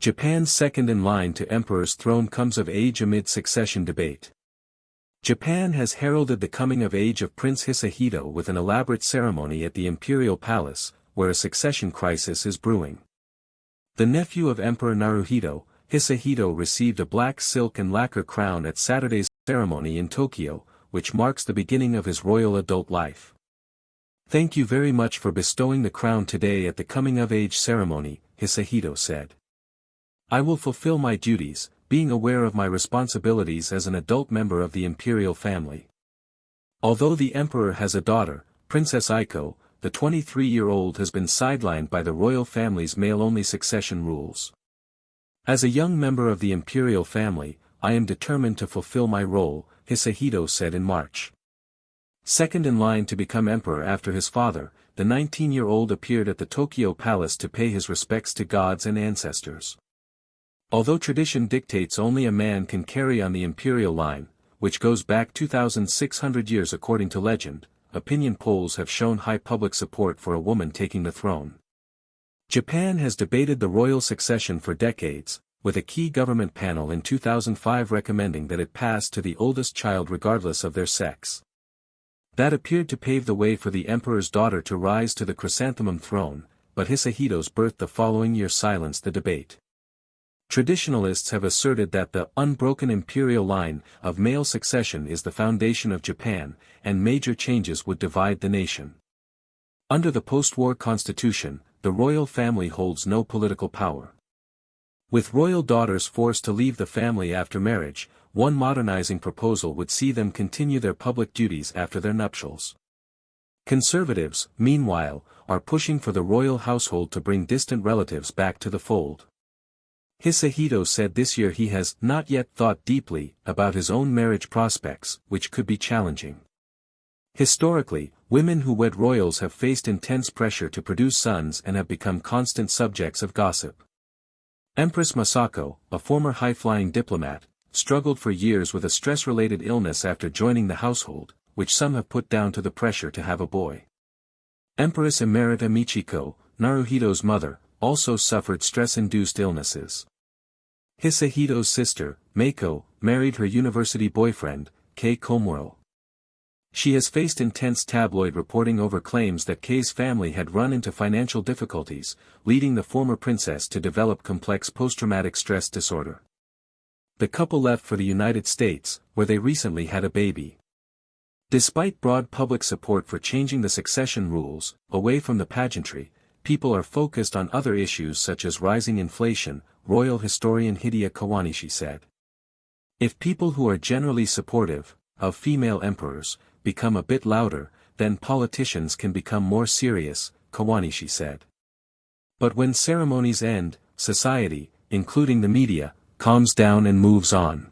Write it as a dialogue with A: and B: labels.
A: Japan's second in line to emperor's throne comes of age amid succession debate. Japan has heralded the coming of age of Prince Hisahito with an elaborate ceremony at the Imperial Palace, where a succession crisis is brewing. The nephew of Emperor Naruhito, Hisahito received a black silk and lacquer crown at Saturday's ceremony in Tokyo, which marks the beginning of his royal adult life. "Thank you very much for bestowing the crown today at the coming-of-age ceremony," Hisahito said. "I will fulfill my duties, being aware of my responsibilities as an adult member of the imperial family." Although the emperor has a daughter, Princess Aiko, the 23-year-old has been sidelined by the royal family's male-only succession rules. "As a young member of the imperial family, I am determined to fulfill my role," Hisahito said in March. Second in line to become emperor after his father, the 19-year-old appeared at the Tokyo Palace to pay his respects to gods and ancestors. Although tradition dictates only a man can carry on the imperial line, which goes back 2,600 years according to legend, opinion polls have shown high public support for a woman taking the throne. Japan has debated the royal succession for decades, with a key government panel in 2005 recommending that it pass to the oldest child regardless of their sex. That appeared to pave the way for the emperor's daughter to rise to the chrysanthemum throne, but Hisahito's birth the following year silenced the debate. Traditionalists have asserted that the unbroken imperial line of male succession is the foundation of Japan, and major changes would divide the nation. Under the post-war constitution, the royal family holds no political power. With royal daughters forced to leave the family after marriage, one modernizing proposal would see them continue their public duties after their nuptials. Conservatives, meanwhile, are pushing for the royal household to bring distant relatives back to the fold. Hisahito said this year he has not yet thought deeply about his own marriage prospects, which could be challenging. Historically, women who wed royals have faced intense pressure to produce sons and have become constant subjects of gossip. Empress Masako, a former high-flying diplomat, struggled for years with a stress-related illness after joining the household, which some have put down to the pressure to have a boy. Empress Emerita Michiko, Naruhito's mother, also suffered stress-induced illnesses. Hisahito's sister, Meiko, married her university boyfriend, Kei Komuro. She has faced intense tabloid reporting over claims that Kei's family had run into financial difficulties, leading the former princess to develop complex post-traumatic stress disorder. The couple left for the United States, where they recently had a baby. Despite broad public support for changing the succession rules, away from the pageantry, people are focused on other issues such as rising inflation, royal historian Hideya Kawanishi said. "If people who are generally supportive of female emperors become a bit louder, then politicians can become more serious," Kawanishi said. "But when ceremonies end, society, including the media, calms down and moves on."